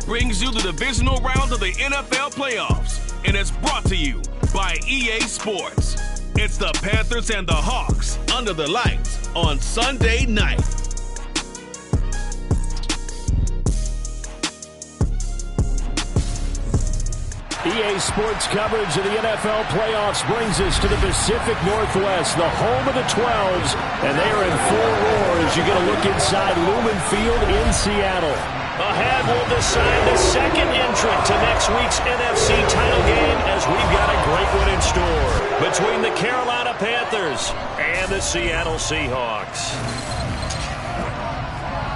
brings you the divisional round of the NFL playoffs, and it's brought to you by EA Sports. It's the Panthers and the Hawks under the lights on Sunday night. EA Sports coverage of the NFL playoffs brings us to the Pacific Northwest, the home of the 12s, and they are in full roar as you get a look inside Lumen Field in Seattle. Ahead will decide the second entrant to next week's NFC title game as we've got a great one in store between the Carolina Panthers and the Seattle Seahawks.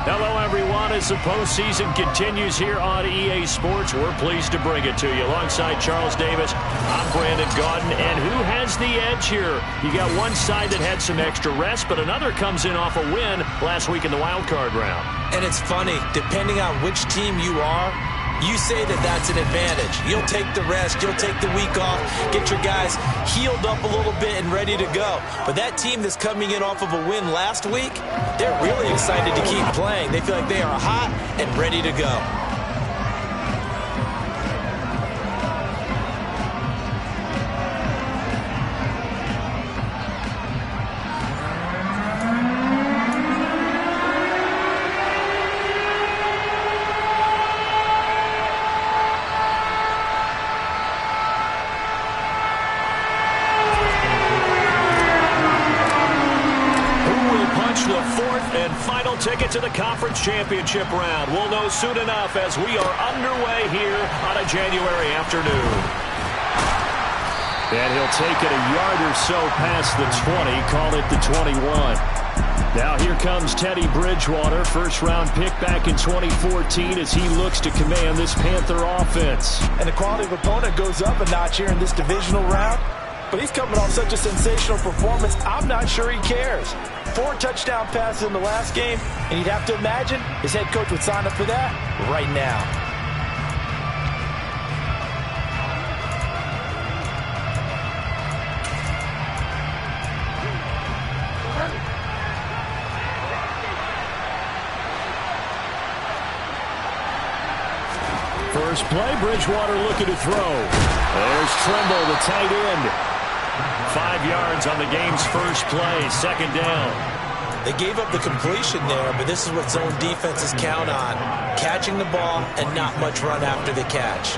Hello, everyone. As the postseason continues here on EA Sports, we're pleased to bring it to you. Alongside Charles Davis, I'm Brandon Gaudin. And who has the edge here? You got one side that had some extra rest, but another comes in off a win last week in the wild card round. And it's funny, depending on which team you are, you say that that's an advantage. You'll take the rest, you'll take the week off, get your guys healed up a little bit and ready to go. But that team that's coming in off of a win last week, they're really excited to keep playing. They feel like they are hot and ready to go. Ticket to the conference championship round. We'll know soon enough as we are underway here on a January afternoon. And he'll take it a yard or so past the 20, call it the 21. Now here comes Teddy Bridgewater, first-round pick back in 2014 as he looks to command this Panther offense. And the quality of opponent goes up a notch here in this divisional round. But he's coming off such a sensational performance, I'm not sure he cares. 4 touchdown passes in the last game, and you'd have to imagine his head coach would sign up for that right now. First play, Bridgewater looking to throw. There's Trimble, the tight end. 5 yards on the game's first play, second down. They gave up the completion there, but this is what zone defenses count on. Catching the ball and not much run after the catch.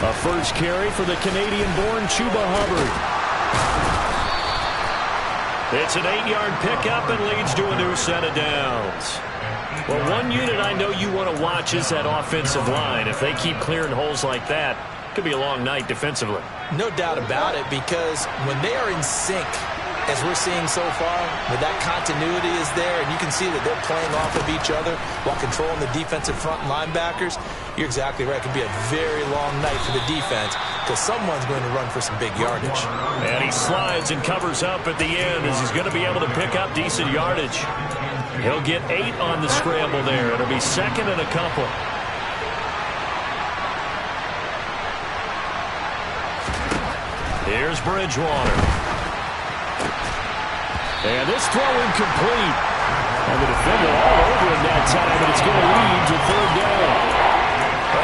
A first carry for the Canadian-born Chuba Hubbard. It's an 8-yard pickup and leads to a new set of downs. Well, one unit I know you want to watch is that offensive line. If they keep clearing holes like that, it could be a long night defensively. No doubt about it, because when they are in sync, as we're seeing so far, with that continuity is there, and you can see that they're playing off of each other while controlling the defensive front linebackers, you're exactly right. It could be a very long night for the defense because someone's going to run for some big yardage. And he slides and covers up at the end as he's going to be able to pick up decent yardage. He'll get 8 on the scramble there. It'll be second and a couple. Here's Bridgewater. And this throw incomplete. And the defender all over him that time, but it's going to lead to third down.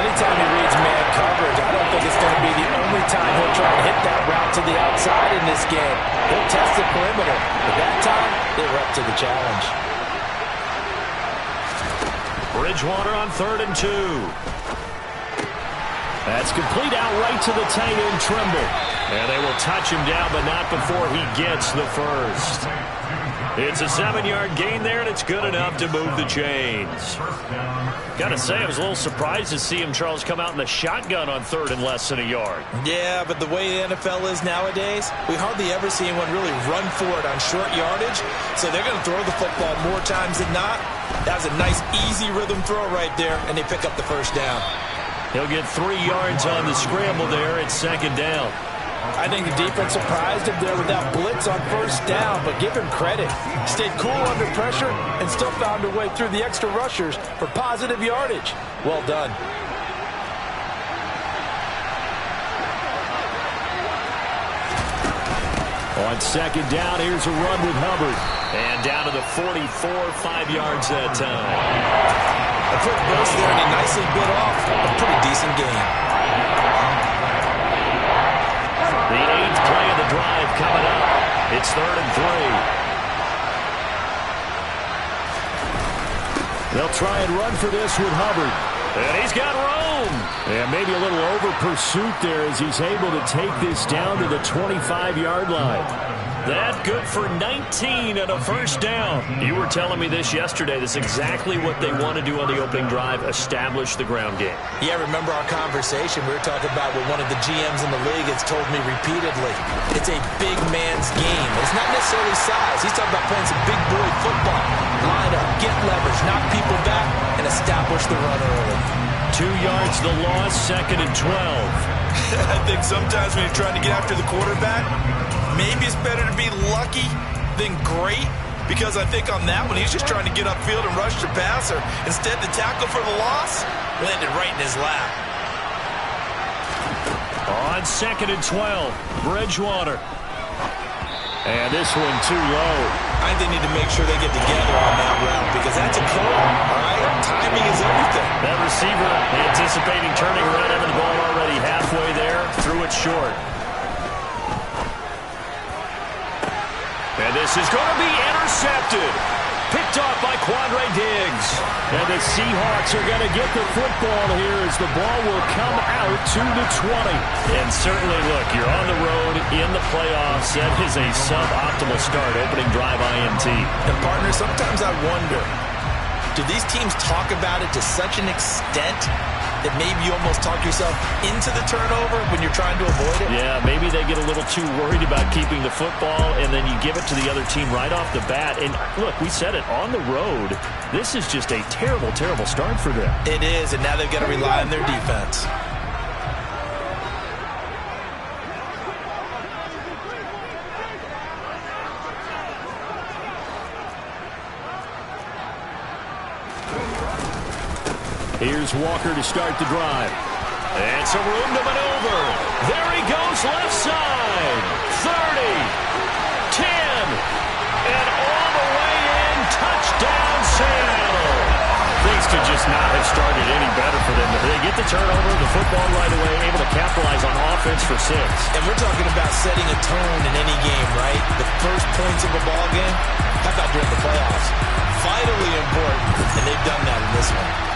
Anytime he reads man coverage, I don't think it's going to be the only time he'll try to hit that route to the outside in this game. He'll test the perimeter. But that time, they were up to the challenge. Bridgewater on 3rd and 2. That's complete out right to the tight end, Trimble. And they will touch him down, but not before he gets the first. It's a 7-yard gain there, and it's good enough to move the chains. Got to say, I was a little surprised to see him, Charles, come out in the shotgun on 3rd and less than a yard. Yeah, but the way the NFL is nowadays, we hardly ever see anyone really run for it on short yardage. So they're going to throw the football more times than not. That was a nice, easy rhythm throw right there, and they pick up the first down. He'll get 3 yards on the scramble there. It's second down. I think the defense surprised him there with that blitz on first down, but give him credit. Stayed cool under pressure and still found a way through the extra rushers for positive yardage. Well done. On second down, here's a run with Hubbard. And down to the 44, 5 yards that time. A quick burst there, and he nicely bit off a pretty decent game. The 8th play of the drive coming up. It's 3rd and 3. They'll try and run for this with Hubbard. And he's got room. And maybe a little over pursuit there as he's able to take this down to the 25-yard line. That good for 19 and a first down. You were telling me this yesterday. That's exactly what they want to do on the opening drive, establish the ground game. Yeah, remember our conversation. We were talking about what one of the GMs in the league has told me repeatedly. It's a big man's game. It's not necessarily size. He's talking about playing some big boy football. Line up, get leverage, knock people back, and establish the run early. 2 yards the loss, 2nd and 12. I think sometimes when you're trying to get after the quarterback, maybe it's better to be lucky than great, because I think on that one, he's just trying to get upfield and rush the passer. Instead, the tackle for the loss landed right in his lap. On 2nd and 12, Bridgewater. And this one too low. I think they need to make sure they get together on that route, because that's a curl, all right? Timing is everything. That receiver anticipating turning around, having the ball already halfway there, threw it short. And this is going to be intercepted. Picked off by Quandre Diggs. And the Seahawks are going to get the football here as the ball will come out to the 20. And certainly, look, you're on the road in the playoffs. That is a suboptimal start, opening drive INT. And, partner, sometimes I wonder, do these teams talk about it to such an extent that maybe you almost talk yourself into the turnover when you're trying to avoid it? Yeah, maybe they get a little too worried about keeping the football, and then you give it to the other team right off the bat. And look, we said it, on the road, this is just a terrible, terrible start for them. It is, and now they've got to rely on their defense. Here's Walker to start the drive. And some room to maneuver. There he goes, left side. 30, 10, and all the way in. Touchdown, Seattle. Things could just not have started any better for them. They get the turnover, the football right away, able to capitalize on offense for 6. And we're talking about setting a tone in any game, right? The first points of a ball game, how about during the playoffs? Vitally important, and they've done that in this one.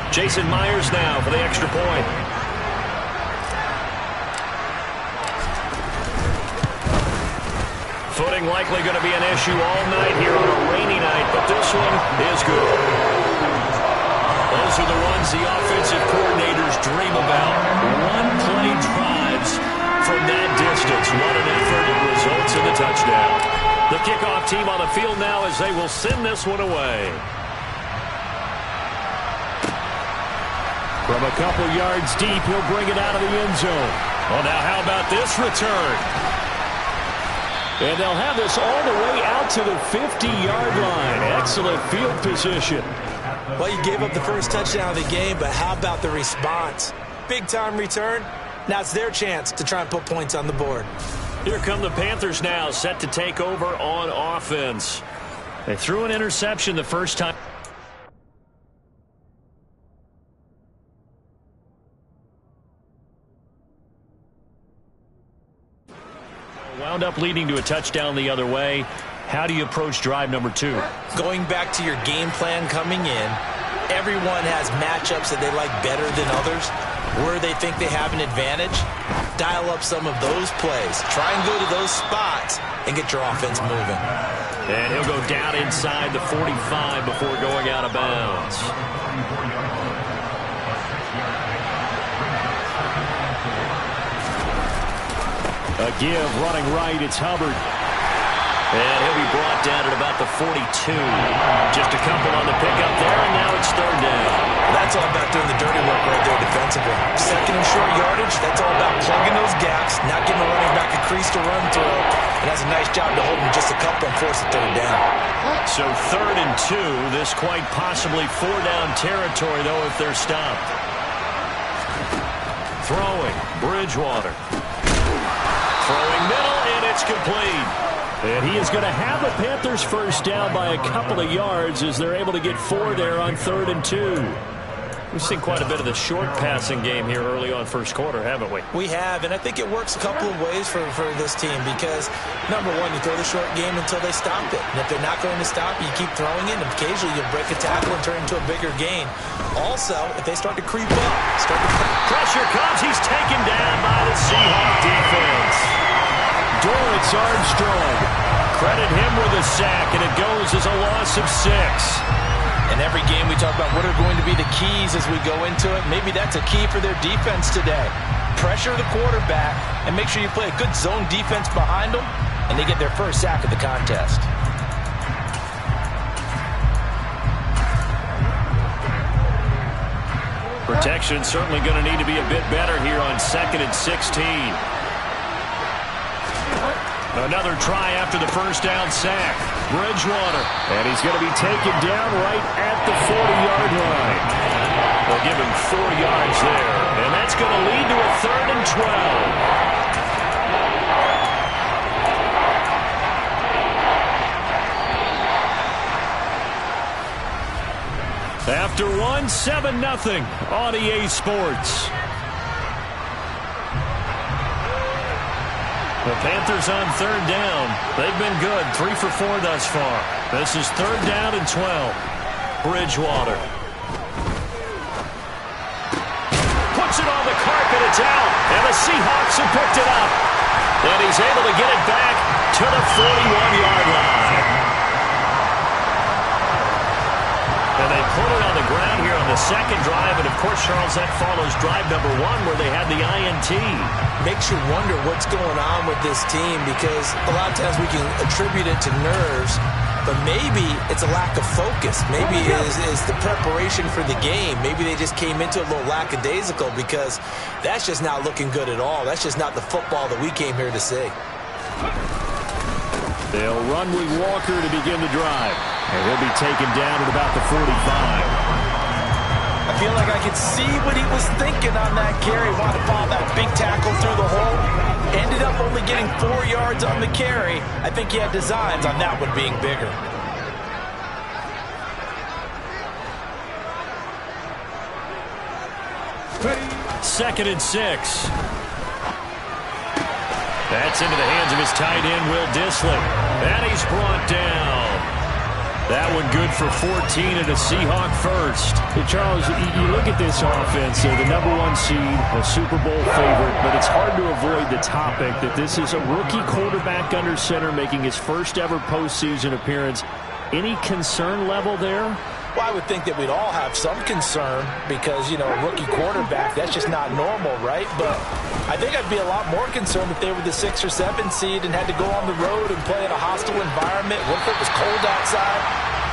Jason Myers now for the extra point. Footing likely going to be an issue all night here on a rainy night, but this one is good. Those are the ones the offensive coordinators dream about. One-play drives from that distance. What an effort. It results in the touchdown. The kickoff team on the field now as they will send this one away. From a couple yards deep, he'll bring it out of the end zone. Well, now how about this return? And they'll have this all the way out to the 50-yard line. Excellent field position. Well, you gave up the first touchdown of the game, but how about the response? Big-time return. Now it's their chance to try and put points on the board. Here come the Panthers now, set to take over on offense. They threw an interception the first time. Wound up leading to a touchdown the other way. How do you approach drive number 2? Going back to your game plan coming in, everyone has matchups that they like better than others. Where they think they have an advantage, dial up some of those plays. Try and go to those spots and get your offense moving. And he'll go down inside the 45 before going out of bounds. A give, running right, it's Hubbard. And he'll be brought down at about the 42. Just a couple on the pickup there, and now it's third down. That's all about doing the dirty work right there defensively. Second and short yardage, that's all about plugging those gaps, not giving a running back a crease to run through. And that's a nice job to hold him just a couple and force a third down. So third and 2, this quite possibly 4-down territory, though, if they're stopped. Throwing, Bridgewater. Throwing middle, and it's complete. And he is going to have the Panthers first down by a couple of yards as they're able to get 4 there on third and 2. We've seen quite a bit of the short passing game here early on first quarter, haven't we? We have, and I think it works a couple of ways for this team because, number one, you throw the short game until they stop it. And if they're not going to stop, you keep throwing it, and occasionally you break a tackle and turn it into a bigger gain. Also, if they start to creep up, pressure comes, he's taken down by the Seahawks defense. Dorrance Armstrong. Credit him with a sack, and it goes as a loss of 6. In every game we talk about what are going to be the keys as we go into it. Maybe that's a key for their defense today. Pressure the quarterback and make sure you play a good zone defense behind them, and they get their first sack of the contest. Protection certainly going to need to be a bit better here on 2nd and 16. Another try after the first down sack. Bridgewater. And he's going to be taken down right at the 40-yard line. They'll give him 4 yards there. And that's going to lead to a 3rd and 12. After 1, 7-0 on EA Sports. The Panthers on third down. They've been good. 3 for 4 thus far. This is 3rd down and 12. Bridgewater. Puts it on the carpet. It's out. And the Seahawks have picked it up. And he's able to get it back to the 41-yard line. And they put it on the ground here on the second drive. And, of course, Charles, that follows drive number 1 where they had the INT. Makes you wonder what's going on with this team because a lot of times we can attribute it to nerves, but maybe it's a lack of focus. Maybe it is the preparation for the game. Maybe they just came into it a little lackadaisical because that's just not looking good at all. That's just not the football that we came here to see. They'll run with Walker to begin the drive, and he'll be taken down at about the 45. I feel like I could see what he was thinking on that carry. Wanted to follow that big tackle through the hole. Ended up only getting 4 yards on the carry. I think he had designs on that one being bigger. Second and 6. That's into the hands of his tight end, Will Dissly. And he's brought down. That one good for 14 and a Seahawk first. Hey, Charles, you look at this offense, the number 1 seed, a Super Bowl favorite, but it's hard to avoid the topic that this is a rookie quarterback under center making his first ever postseason appearance. Any concern level there? Well, I would think that we'd all have some concern because, you know, a rookie quarterback, that's just not normal, right? But I think I'd be a lot more concerned if they were the 6 or 7 seed and had to go on the road and play in a hostile environment. What if it was cold outside?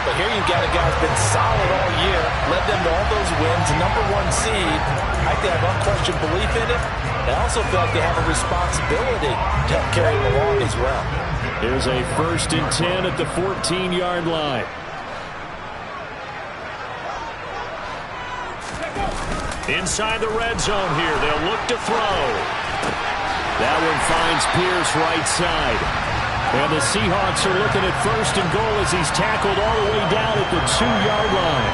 But here you've got a guy who's been solid all year, led them to all those wins, number 1 seed. I think I have unquestioned belief in it. I also feel like they have a responsibility to help carry them along as well. Here's a 1st and 10 at the 14-yard line. Inside the red zone here. They'll look to throw. That one finds Pierce right side. And the Seahawks are looking at 1st and goal as he's tackled all the way down at the 2-yard line.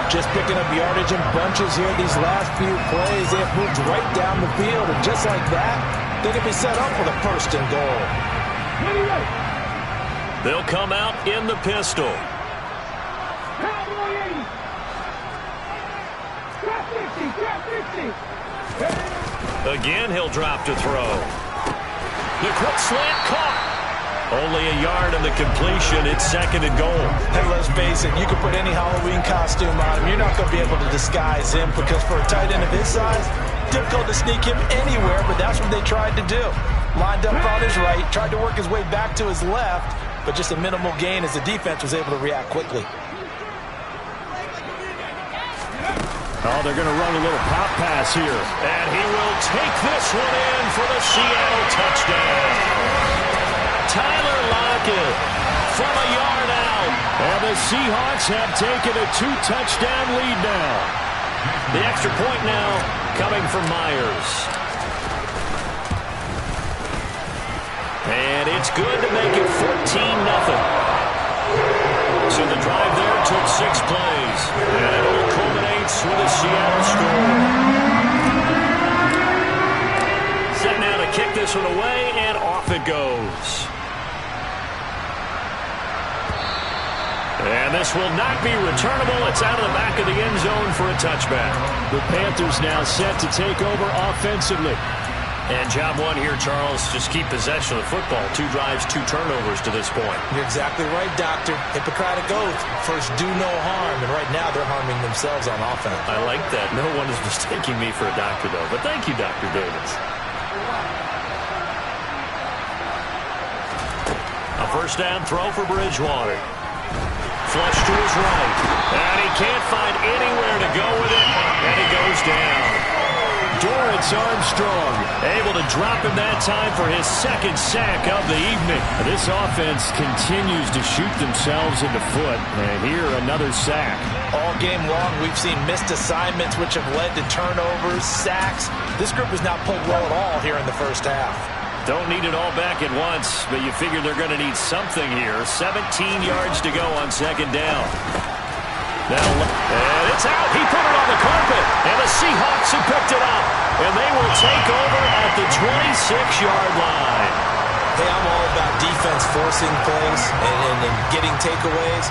Just picking up yardage in bunches here these last few plays. They have moved right down the field, and just like that, they can be set up for the 1st and goal. They'll come out in the pistol. Again, he'll drop to throw. The quick slant caught. Only a yard on the completion. It's 2nd and goal. Hey, let's face it, you can put any Halloween costume on him. You're not going to be able to disguise him because for a tight end of his size, difficult to sneak him anywhere, but that's what they tried to do. Lined up on his right, tried to work his way back to his left, but just a minimal gain as the defense was able to react quickly. Oh, they're going to run a little pop pass here. And he will take this one in for the Seattle touchdown. Tyler Lockett from a yard out. And the Seahawks have taken a 2-touchdown lead now. The extra point now coming from Myers. And it's good to make it 14-0. So the drive there took 6 plays. And it all culminates with a Seattle score. Set now to kick this one away, and off it goes. And this will not be returnable. It's out of the back of the end zone for a touchback. The Panthers now set to take over offensively. And job one here, Charles, just keep possession of the football. 2 drives, 2 turnovers to this point. You're exactly right, Doctor. Hippocratic oath. First, do no harm. And right now, they're harming themselves on offense. I like that. No one is mistaking me for a doctor, though. But thank you, Dr. Davis. A first down throw for Bridgewater. Flush to his right. And he can't find anywhere to go with it. And he goes down. Dorrance Armstrong able to drop him that time for his 2nd sack of the evening. This offense continues to shoot themselves in the foot. And here, another sack. All game long, we've seen missed assignments which have led to turnovers, sacks. This group has not played well at all here in the first half. Don't need it all back at once, but you figure they're going to need something here. 17 yards to go on 2nd down. And it's out. He put it on the carpet, and the Seahawks have picked it up. And they will take over at the 26-yard line. Hey, I'm all about defense forcing plays and getting takeaways.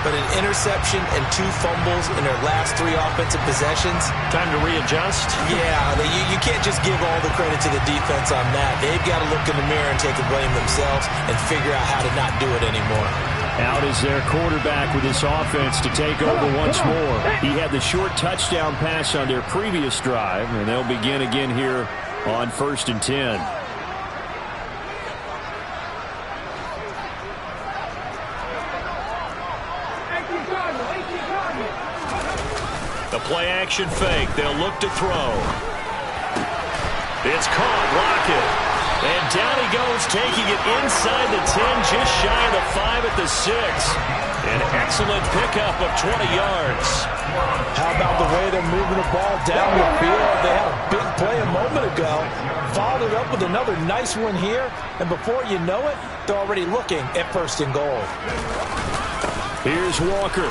But an interception and 2 fumbles in their last 3 offensive possessions. Time to readjust? Yeah, you can't just give all the credit to the defense on that. They've got to look in the mirror and take the blame themselves and figure out how to not do it anymore. Out is their quarterback with this offense to take over once more. He had the short touchdown pass on their previous drive, and they'll begin again here on 1st and 10. The play-action fake. They'll look to throw. It's caught. Lockett. And down he goes, taking it inside the 10, just shy of the 5 at the 6. An excellent pickup of 20 yards. How about the way they're moving the ball down the field? They had a big play a moment ago. Followed it up with another nice one here. And before you know it, they're already looking at 1st and goal. Here's Walker.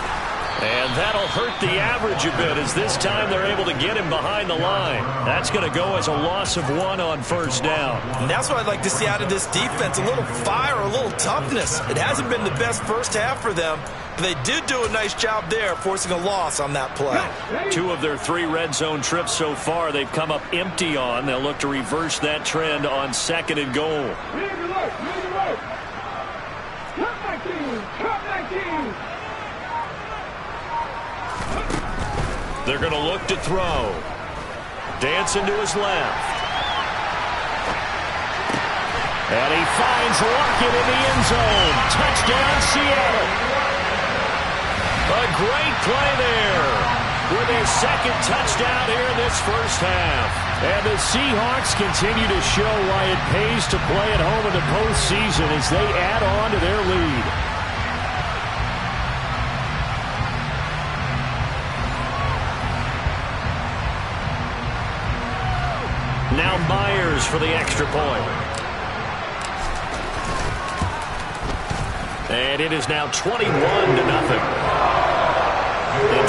And that'll hurt the average a bit as this time they're able to get him behind the line. That's going to go as a loss of 1 on 1st down. And that's what I'd like to see out of this defense, a little fire, a little toughness. It hasn't been the best first half for them, but they did do a nice job there forcing a loss on that play. 2 of their 3 red zone trips so far they've come up empty on. They'll look to reverse that trend on 2nd and goal. They're going to look to throw. Dancing to his left. And he finds Lockett in the end zone. Touchdown, Seattle. A great play there with his 2nd touchdown here in this first half. And the Seahawks continue to show why it pays to play at home in the postseason as they add on to their lead. Now Myers for the extra point. And it is now 21-0. The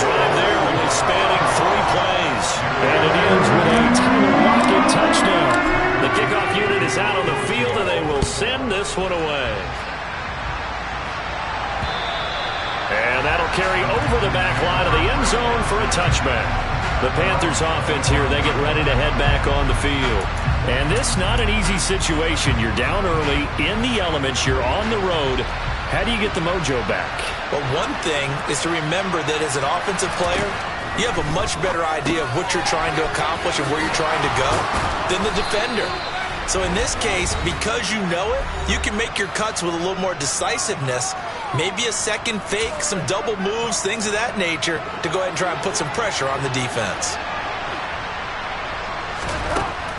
drive there only spanning 3 plays. And it ends with a Tyler Lockett touchdown. The kickoff unit is out on the field, and they will send this one away. And that'll carry over the back line of the end zone for a touchback. The Panthers offense here, they get ready to head back on the field. And this not an easy situation. You're down early, in the elements, you're on the road. How do you get the mojo back? Well, one thing is to remember that as an offensive player, you have a much better idea of what you're trying to accomplish and where you're trying to go than the defender. So in this case, because you know it, you can make your cuts with a little more decisiveness. Maybe a second fake, some double moves, things of that nature to go ahead and try and put some pressure on the defense.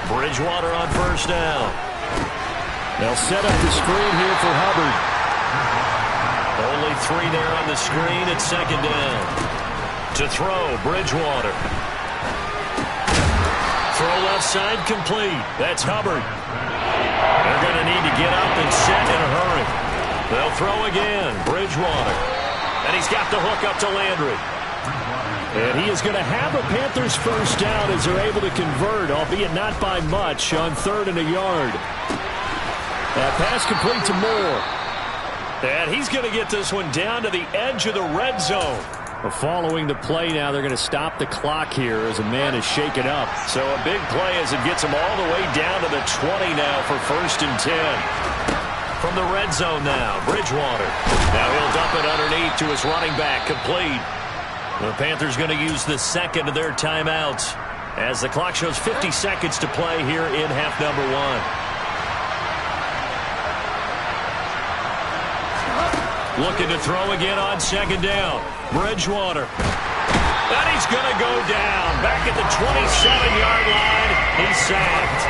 Bridgewater on first down. They'll set up the screen here for Hubbard. Only 3 there on the screen at second down. To throw, Bridgewater. Throw left side complete. That's Hubbard. They're going to need to get up and set in a hurry. They'll throw again. Bridgewater. And he's got the hook up to Landry. And he is going to have a Panthers first down as they're able to convert, albeit not by much, on 3rd and a yard. That pass complete to Moore. And he's going to get this one down to the edge of the red zone. Following the play now, they're going to stop the clock here as a man is shaken up. So a big play as it gets him all the way down to the 20 now for 1st and 10. From the red zone now, Bridgewater. Now he'll dump it underneath to his running back, complete. The Panthers going to use the second of their timeouts as the clock shows 50 seconds to play here in half number 1. Looking to throw again on second down. Bridgewater. And he's going to go down. Back at the 27-yard line. He's sacked.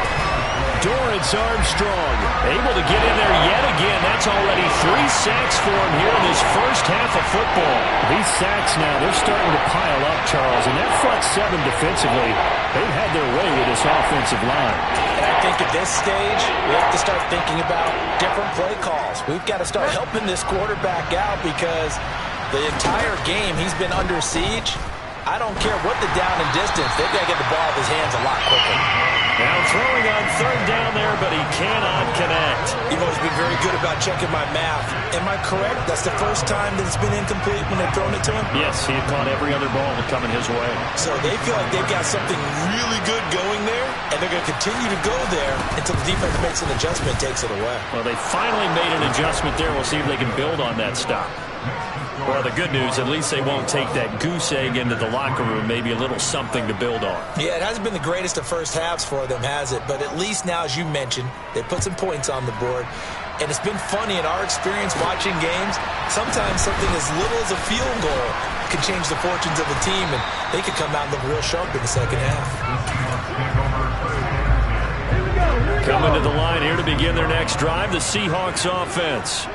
Dorrance Armstrong able to get in there yet again. That's already 3 sacks for him here in this first half of football. These sacks now, they're starting to pile up, Charles. And that front 7 defensively, they've had their way with this offensive line. And I think at this stage, we have to start thinking about different play calls. We've got to start helping this quarterback out because the entire game he's been under siege. I don't care what the down and distance. They've got to get the ball in his hands a lot quicker. Now throwing on 3rd down there, but he cannot connect. You've always been very good about checking my math. Am I correct? That's the first time that it's been incomplete when they've thrown it to him? Yes, he had caught every other ball coming his way. So they feel like they've got something really good going there, and they're going to continue to go there until the defense makes an adjustment and takes it away. Well, they finally made an adjustment there. We'll see if they can build on that stop. Well, the good news, at least they won't take that goose egg into the locker room. Maybe a little something to build on. Yeah, it hasn't been the greatest of first halves for them, has it? But at least now, as you mentioned, they put some points on the board. And it's been funny in our experience watching games. Sometimes something as little as a field goal can change the fortunes of a team, and they could come out and look real sharp in the second half. Coming to the line here to begin their next drive, the Seahawks offense.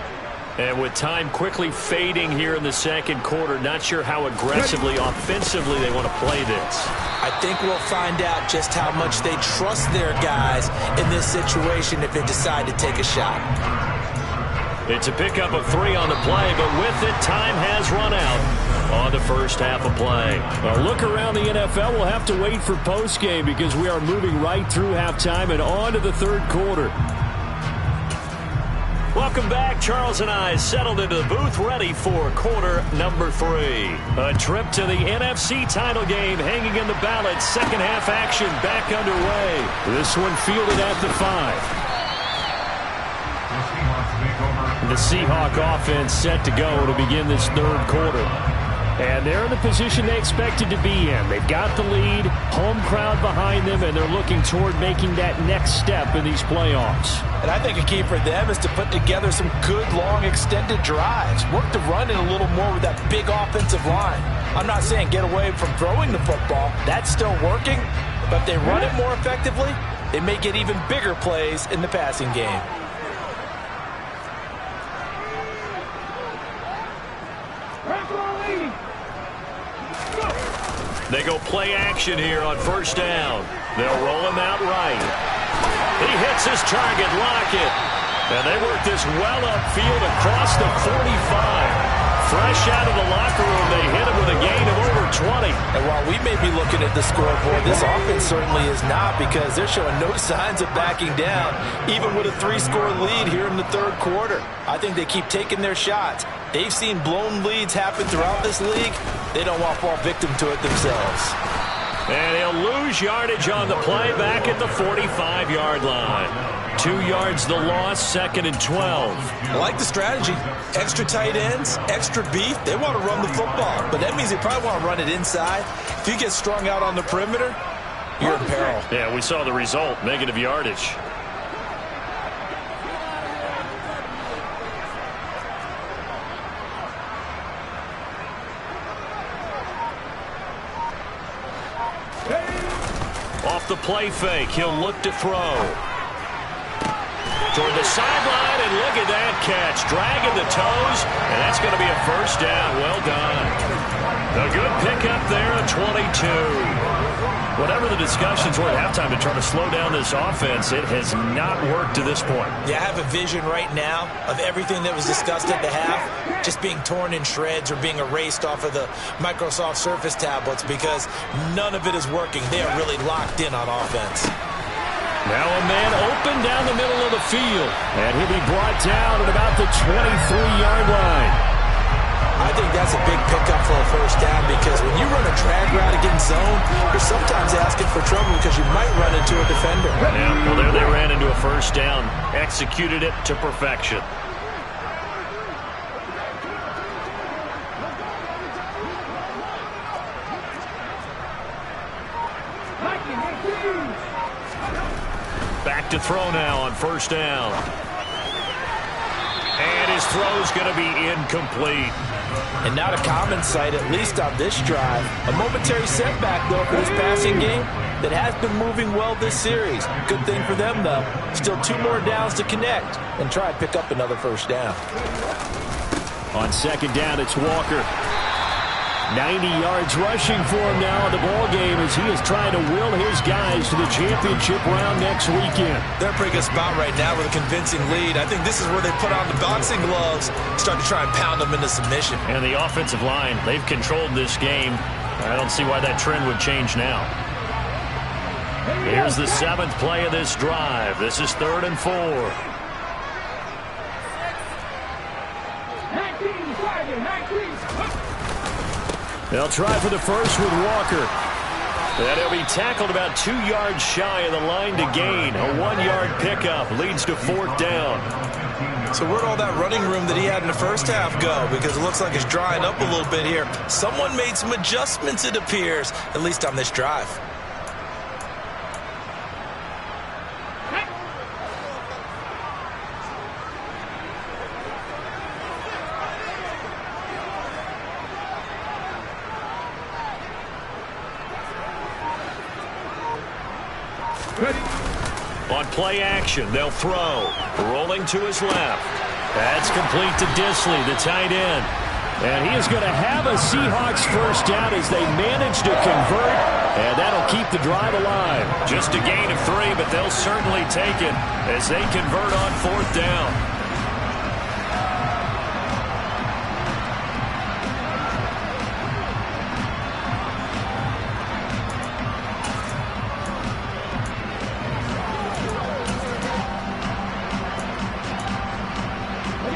And with time quickly fading here in the second quarter, not sure how aggressively, offensively they want to play this. I think we'll find out just how much they trust their guys in this situation if they decide to take a shot. It's a pickup of 3 on the play, but with it, time has run out on the first half of play. A look around the NFL, we'll have to wait for postgame because we are moving right through halftime and on to the third quarter. Welcome back. Charles and I settled into the booth ready for quarter number 3. A trip to the NFC title game hanging in the balance. Second half action back underway. This one fielded at the 5. The Seahawk offense set to go to begin this third quarter. And they're in the position they expected to be in. They've got the lead, home crowd behind them, and they're looking toward making that next step in these playoffs. And I think a key for them is to put together some good, long, extended drives. Work the run in a little more with that big offensive line. I'm not saying get away from throwing the football. That's still working. But if they run it more effectively, they may get even bigger plays in the passing game. They go play action here on first down. They'll roll him out right. He hits his target, Lockett. And they work this well upfield across the 45. Fresh out of the locker room, they hit him with a gain of over 20. And while we may be looking at the scoreboard, this offense certainly is not because they're showing no signs of backing down, even with a 3-score lead here in the third quarter. I think they keep taking their shots. They've seen blown leads happen throughout this league. They don't want to fall victim to it themselves. And he'll lose yardage on the play back at the 45-yard line. 2 yards the loss, 2nd and 12. I like the strategy. Extra tight ends, extra beef. They want to run the football, but that means they probably want to run it inside. If you get strung out on the perimeter, you're in peril. Yeah, we saw the result, negative yardage. Off the play fake, he'll look to throw. Toward the sideline, and look at that catch. Dragging the toes, and that's going to be a first down. Well done. A good pickup there, a 22. Whatever the discussions were at halftime to try to slow down this offense, it has not worked to this point. Yeah, I have a vision right now of everything that was discussed at the half just being torn in shreds or being erased off of the Microsoft Surface tablets because none of it is working. They are really locked in on offense. Now a man open down the middle of the field, and he'll be brought down at about the 23-yard line. I think that's a big pickup for a first down because when you run a drag route against zone, you're sometimes asking for trouble because you might run into a defender. Yeah, well, there they ran into a first down, executed it to perfection. Back to throw now on first down. And his throw's going to be incomplete. And not a common sight, at least on this drive. A momentary setback, though, for this passing game that has been moving well this series. Good thing for them, though. Still 2 more downs to connect and try and pick up another first down. On second down, it's Walker. 90 yards rushing for him now in the ballgame as he is trying to will his guys to the championship round next weekend. They're in a pretty good spot right now with a convincing lead. I think this is where they put on the boxing gloves, start to try and pound them into submission. And the offensive line, they've controlled this game. I don't see why that trend would change now. Here's the 7th play of this drive. This is 3rd and 4. They'll try for the first with Walker. And he'll be tackled about 2 yards shy of the line to gain. A 1-yard pickup leads to 4th down. So where'd all that running room that he had in the first half go? Because it looks like it's drying up a little bit here. Someone made some adjustments, it appears, at least on this drive. On play action, they'll throw. Rolling to his left. That's complete to Disley, the tight end. And he is going to have a Seahawks first down as they manage to convert. And that'll keep the drive alive. Just a gain of 3, but they'll certainly take it as they convert on 4th down.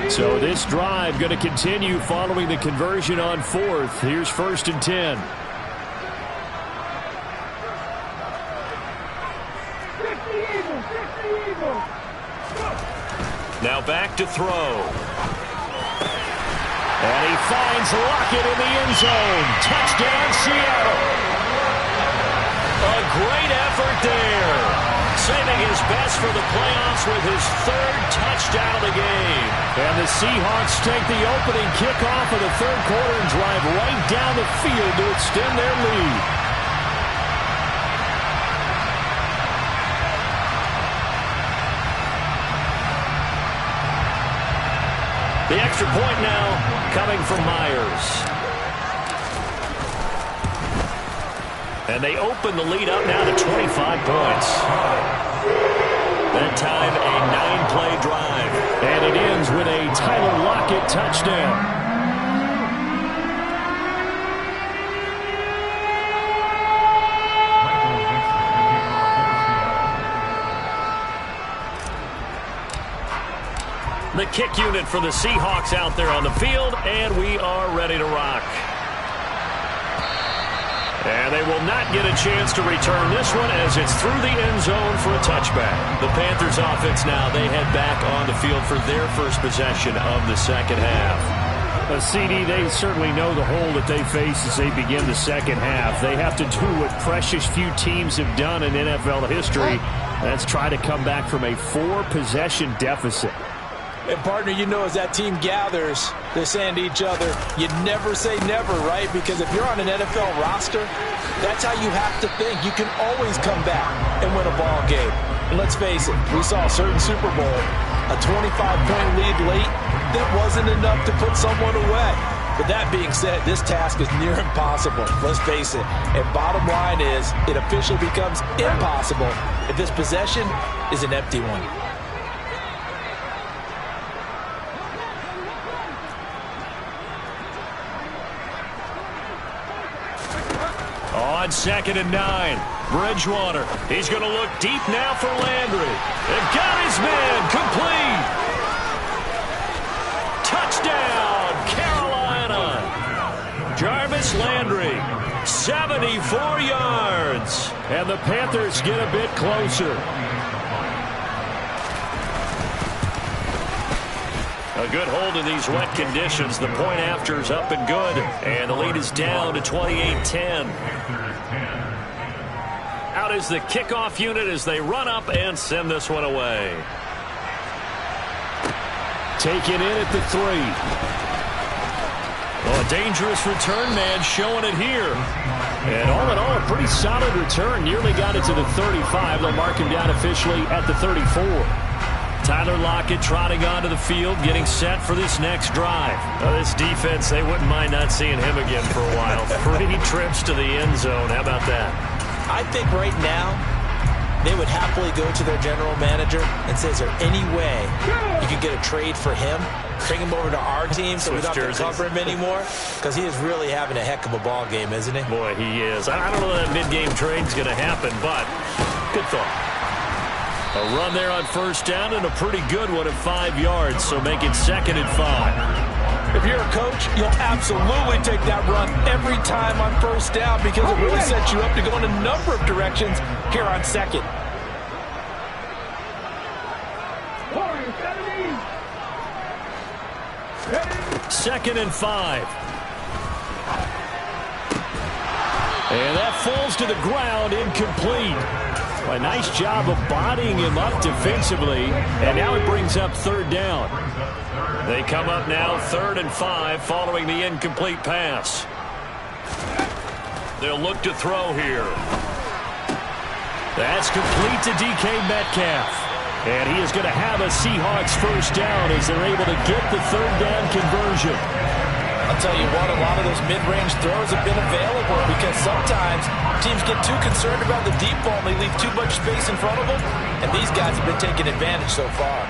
So this drive going to continue following the conversion on 4th. Here's 1st and 10. Now back to throw. And he finds Lockett in the end zone. Touchdown, Seattle. A great effort there. Saving his best for the playoffs with his 3rd touchdown of the game. And the Seahawks take the opening kickoff of the 3rd quarter and drive right down the field to extend their lead. The extra point now coming from Myers. And they open the lead up now to 25 points. That time, a 9-play drive. And it ends with a Tyler Lockett touchdown. The kick unit for the Seahawks out there on the field, and we are ready to rock. And they will not get a chance to return this one as it's through the end zone for a touchback. The Panthers offense now, they head back on the field for their first possession of the second half. CD, they certainly know the hole that they face as they begin the second half. They have to do what precious few teams have done in NFL history. That's try to come back from a 4-possession deficit. And, partner, you know, as that team gathers, they're saying to each other, you never say never, right? Because if you're on an NFL roster, that's how you have to think. You can always come back and win a ball game. And let's face it, we saw a certain Super Bowl, a 25-point lead late, that wasn't enough to put someone away. But that being said, this task is near impossible. Let's face it. And bottom line is, it officially becomes impossible if this possession is an empty one. On 2nd and 9, Bridgewater. He's going to look deep now for Landry. They've got his man complete. Touchdown, Carolina. Jarvis Landry, 74 yards. And the Panthers get a bit closer. A good hold in these wet conditions. The point after is up and good. And the lead is down to 28-10. Out is the kickoff unit as they run up and send this one away. Taken in at the 3. Well, a dangerous return man showing it here. And all in all, a pretty solid return. Nearly got it to the 35. They'll mark him down officially at the 34. Tyler Lockett trotting onto the field, getting set for this next drive. This defense, they wouldn't mind not seeing him again for a while. 3 trips to the end zone. How about that? I think right now they would happily go to their general manager and say, is there any way you could get a trade for him? Bring him over to our team so we don't have to cover him anymore? Because he is really having a heck of a ball game, isn't he? Boy, he is. I don't know that mid-game trade is going to happen, but good thought. A run there on 1st down and a pretty good one at 5 yards, so make it 2nd and 5. If you're a coach, you'll absolutely take that run every time on 1st down because it really sets you up to go in a number of directions here on 2nd. Second and 5. And that falls to the ground, incomplete. A nice job of bodying him up defensively, and now it brings up 3rd down. They come up now 3rd and 5 following the incomplete pass. They'll look to throw here. That's complete to DK Metcalf. And he is going to have a Seahawks 1st down as they're able to get the 3rd down conversion. I'll tell you what, a lot of those mid-range throws have been available because sometimes teams get too concerned about the deep ball and they leave too much space in front of them, and these guys have been taking advantage so far.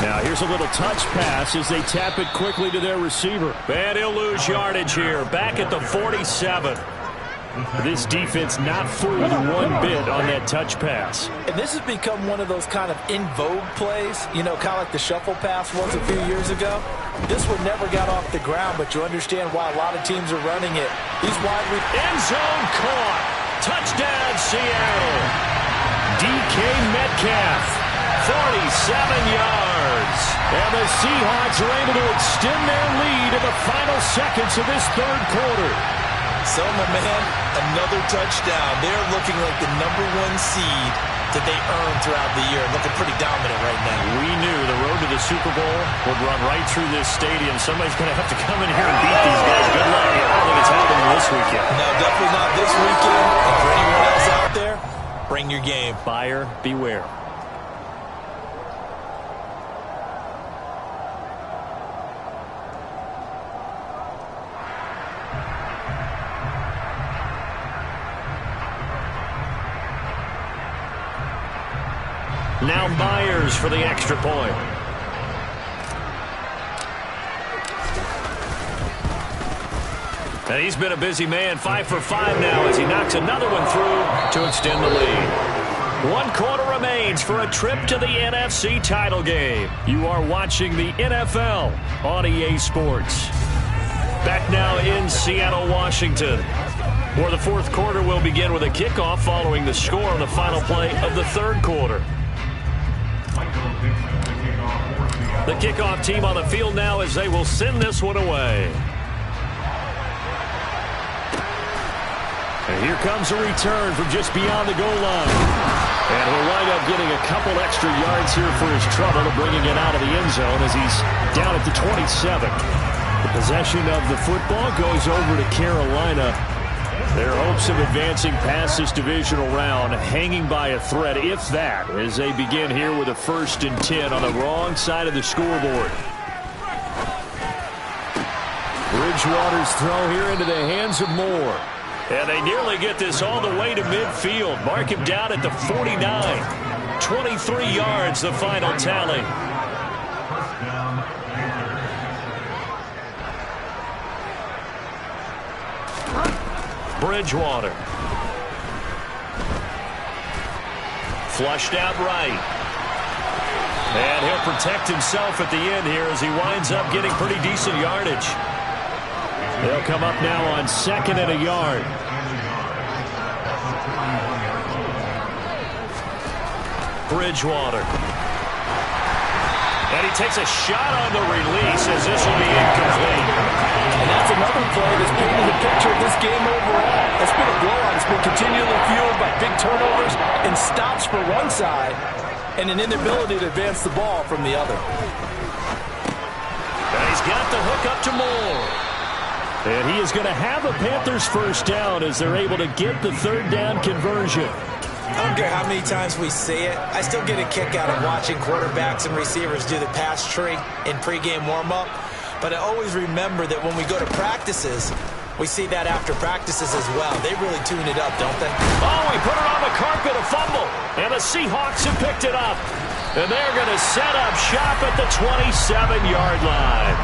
Now here's a little touch pass as they tap it quickly to their receiver. And he'll lose yardage here, back at the 47. This defense not fooled one bit on that touch pass. And this has become one of those kind of in vogue plays, you know, kind of like the shuffle pass was a few years ago. This one never got off the ground, but you understand why a lot of teams are running it. These wide end zone caught. Touchdown, Seattle. DK Metcalf, 47 yards. And the Seahawks are able to extend their lead in the final seconds of this 3rd quarter. So, my man, another touchdown. They're looking like the #1 seed that they earned throughout the year. Looking pretty dominant right now. We knew the road to the Super Bowl would run right through this stadium. Somebody's going to have to come in here and beat these guys. Good luck. I don't think it's happening this weekend. No, definitely not this weekend. And for anyone else out there, bring your game. Buyer beware. Now Myers for the extra point. And he's been a busy man, 5 for 5 now as he knocks another one through to extend the lead. 1 quarter remains for a trip to the NFC title game. You are watching the NFL on EA Sports. Back now in Seattle, Washington, where the fourth quarter will begin with a kickoff following the score on the final play of the third quarter. The kickoff team on the field now as they will send this one away. And here comes a return from just beyond the goal line. And he'll wind up getting a couple extra yards here for his trouble and bringing it out of the end zone as he's down at the 27. The possession of the football goes over to Carolina. Their hopes of advancing past this divisional round hanging by a thread, if that, as they begin here with a 1st and 10 on the wrong side of the scoreboard. Bridgewater's throw here into the hands of Moore. And they nearly get this all the way to midfield. Mark him down at the 49. 23 yards, the final tally. Bridgewater. Flushed out right. And he'll protect himself at the end here as he winds up getting pretty decent yardage. They'll come up now on 2nd and a yard. Bridgewater. And he takes a shot on the release as this will be incomplete. And that's another play that's painting the picture of this game overall. It's been a blowout. It's been continually fueled by big turnovers and stops for one side and an inability to advance the ball from the other. And he's got the hook up to Moore. And he is going to have a Panthers first down as they're able to get the 3rd down conversion. I don't care how many times we say it, I still get a kick out of watching quarterbacks and receivers do the pass tree in pregame warm-up. But I always remember that when we go to practices, we see that after practices as well. They really tune it up, don't they? Oh, he put it on the carpet, a fumble. And the Seahawks have picked it up. And they're going to set up shop at the 27-yard line.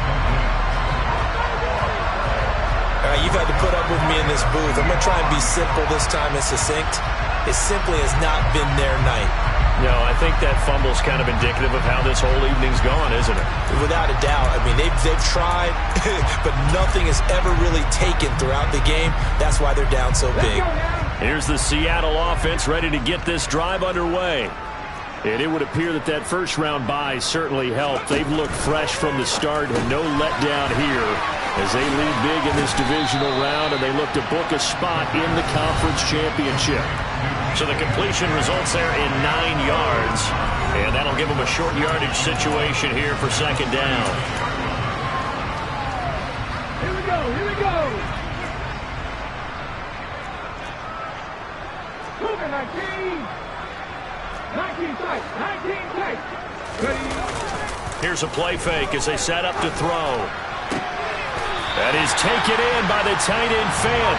All right, you've had to put up with me in this booth. I'm going to try and be simple this time and succinct. It simply has not been their night. No, I think that fumble's kind of indicative of how this whole evening's gone, isn't it? Without a doubt. I mean, they've tried, but nothing has ever really taken throughout the game. That's why they're down so big. Here's the Seattle offense ready to get this drive underway. And it would appear that that first-round bye certainly helped. They've looked fresh from the start and no letdown here as they lead big in this divisional round and they look to book a spot in the conference championship. So the completion results there in 9 yards, and that'll give them a short yardage situation here for 2nd down. Here we go, here we go. Cougar 19 tight, 19 tight. Ready. Here's a play fake as they set up to throw. That is taken in by the tight end Fan.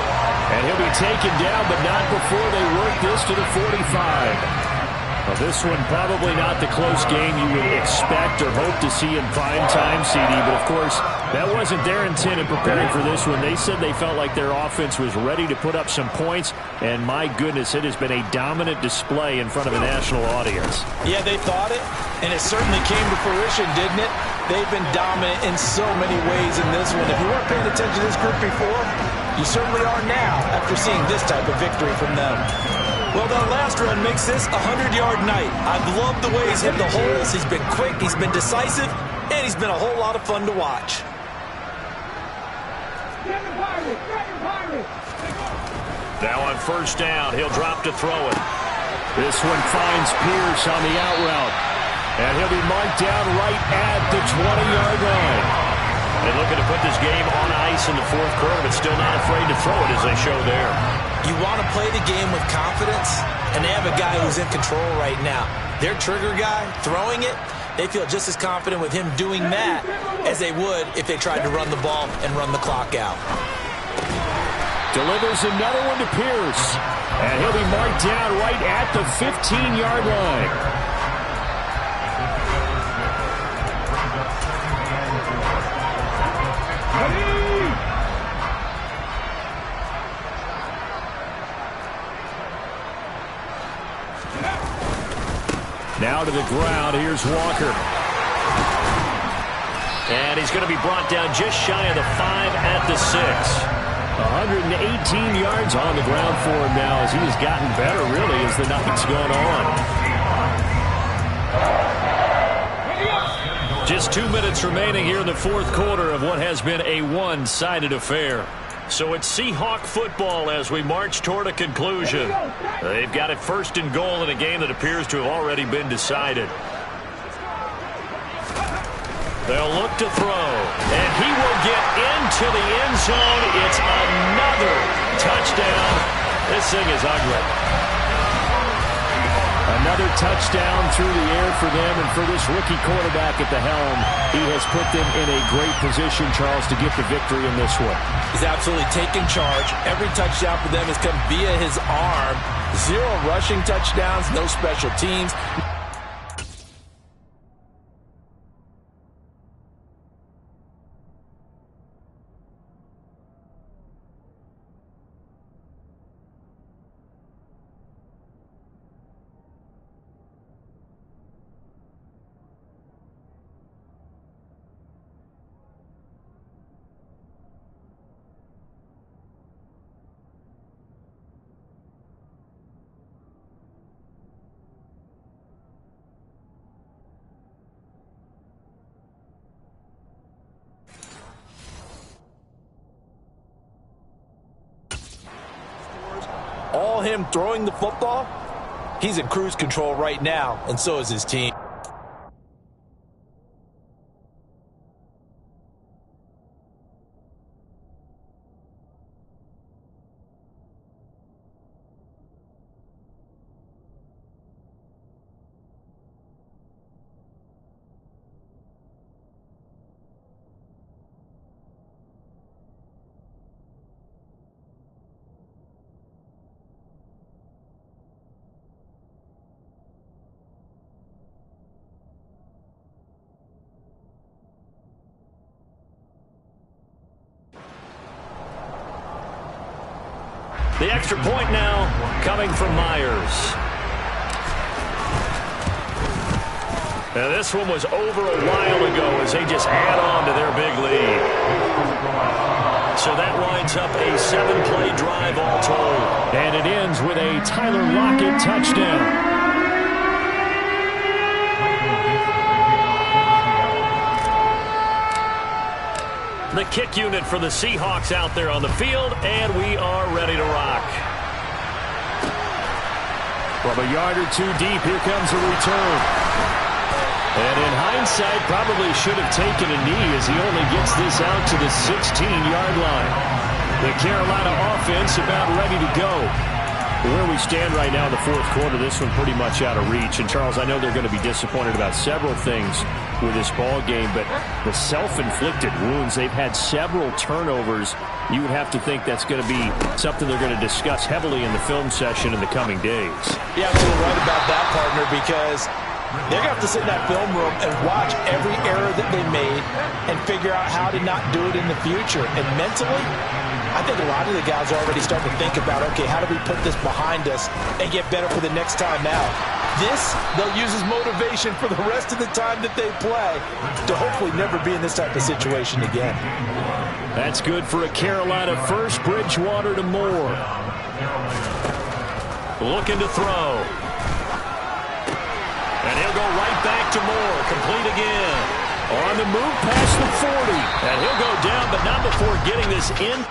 And he'll be taken down, but not before they work this to the 45. Well, this one probably not the close game you would expect or hope to see in prime time, CD. But, of course, that wasn't their intent in preparing for this one. They said they felt like their offense was ready to put up some points. And, my goodness, it has been a dominant display in front of a national audience. Yeah, they thought it, and it certainly came to fruition, didn't it? They've been dominant in so many ways in this one. If you weren't paying attention to this group before, you certainly are now after seeing this type of victory from them. Well, that last run makes this a 100-yard night. I've loved the way he's hit the holes. He's been quick, he's been decisive, and he's been a whole lot of fun to watch. Now on 1st down, he'll drop to throw it. This one finds Pierce on the out route. And he'll be marked down right at the 20-yard line. And looking to put this game on ice in the fourth quarter, but still not afraid to throw it as they show there. You want to play the game with confidence, and they have a guy who's in control right now. Their trigger guy, throwing it, they feel just as confident with him doing that as they would if they tried to run the ball and run the clock out. Delivers another one to Pierce. And he'll be marked down right at the 15-yard line. now to the ground. Here's Walker. And he's going to be brought down just shy of the 5 at the 6. 118 yards on the ground for him now as he has gotten better, really, as the night's gone on. Just 2 minutes remaining here in the fourth quarter of what has been a one-sided affair. So it's Seahawk football as we march toward a conclusion. They've got it first and goal in a game that appears to have already been decided. They'll look to throw, and he will get into the end zone. It's another touchdown. This thing is ugly. Another touchdown through the air for them, and for this rookie quarterback at the helm, he has put them in a great position, Charles, to get the victory in this one. He's absolutely taken charge. Every touchdown for them has come via his arm. 0 rushing touchdowns, no special teams. All him throwing the football, he's in cruise control right now, and so is his team. The extra point now coming from Myers. Now this one was over a while ago as they just add on to their big lead. So that winds up a 7-play drive all told. And it ends with a Tyler Lockett touchdown. The kick unit for the Seahawks out there on the field, and we are ready to rock. From a yard or two deep, here comes a return. And in hindsight, probably should have taken a knee as he only gets this out to the 16-yard line. The Carolina offense about ready to go. Where we stand right now in the fourth quarter, this one pretty much out of reach. And, Charles, I know they're going to be disappointed about several things with this ball game, but the self-inflicted wounds, they've had several turnovers. You would have to think that's going to be something they're going to discuss heavily in the film session in the coming days. You're absolutely right about that, partner, because they're going to have to sit in that film room and watch every error that they made and figure out how to not do it in the future. And mentally, I think a lot of the guys are already starting to think about, okay, how do we put this behind us and get better for the next time out? This, they'll use as motivation for the rest of the time that they play to hopefully never be in this type of situation again. That's good for a Carolina first. Bridgewater to Moore. Looking to throw. And he'll go right back to Moore. Complete again. On the move past the 40. And he'll go down, but not before getting this in.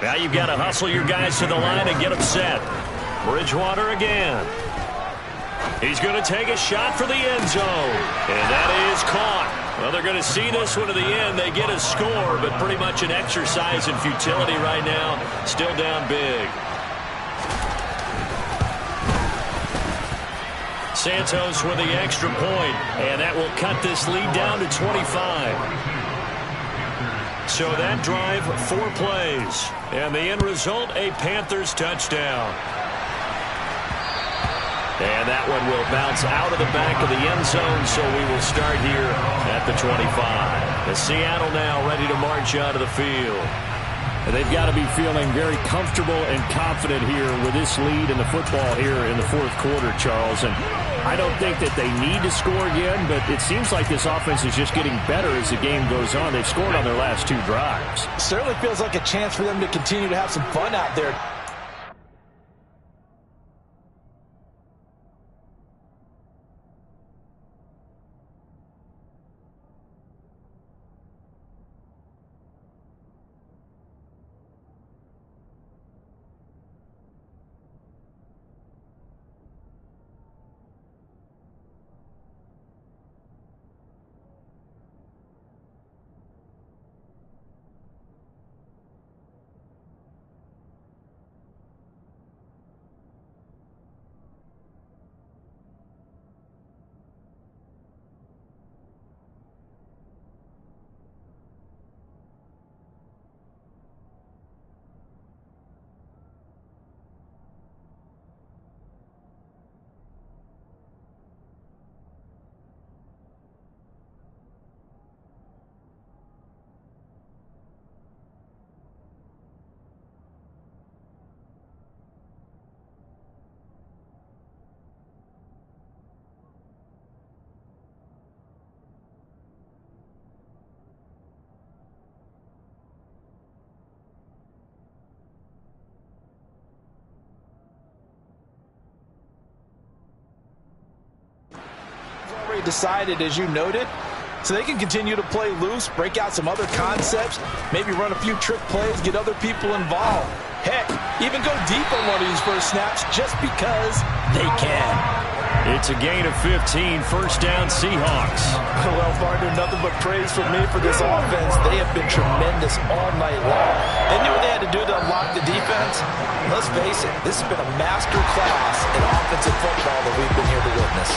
Now you've got to hustle your guys to the line and get them set. Bridgewater again. He's going to take a shot for the end zone. And that is caught. Well, they're going to see this one to the end. They get a score, but pretty much an exercise in futility right now. Still down big. Santos with the extra point, and that will cut this lead down to 25. So that drive, 4 plays. And the end result, a Panthers touchdown. And that one will bounce out of the back of the end zone, so we will start here at the 25. The Seattle now ready to march out of the field. And they've got to be feeling very comfortable and confident here with this lead in the football here in the fourth quarter, Charles. And I don't think that they need to score again, but it seems like this offense is just getting better as the game goes on. They've scored on their last 2 drives. Certainly feels like a chance for them to continue to have some fun out there. Decided, as you noted, so they can continue to play loose, break out some other concepts, maybe run a few trick plays, get other people involved. Heck, even go deep on one of these first snaps just because they can. It's a gain of 15, first down Seahawks. Well, partner, nothing but praise from me for this offense. They have been tremendous all night long. They knew what they had to do to unlock the defense. Let's face it, this has been a master class in offensive football that we've been here to witness.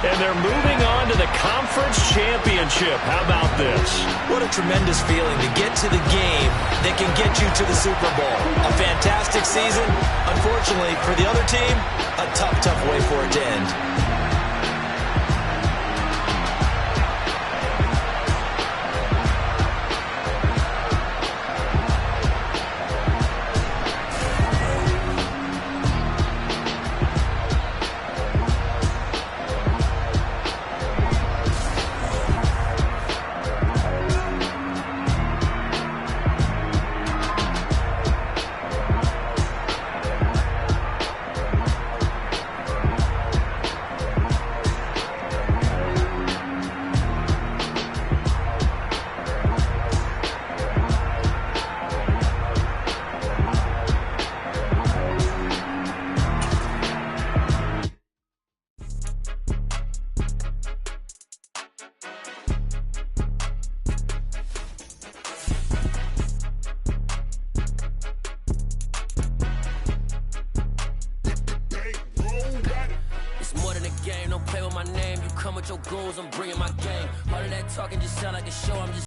And they're moving on to the conference championship. How about this? What a tremendous feeling to get to the game that can get you to the Super Bowl. A fantastic season. Unfortunately, for the other team, a tough, tough way for it to end. Game, don't play with my name. You come with your goals, I'm bringing my game. All of that talking just sound like a show. I'm just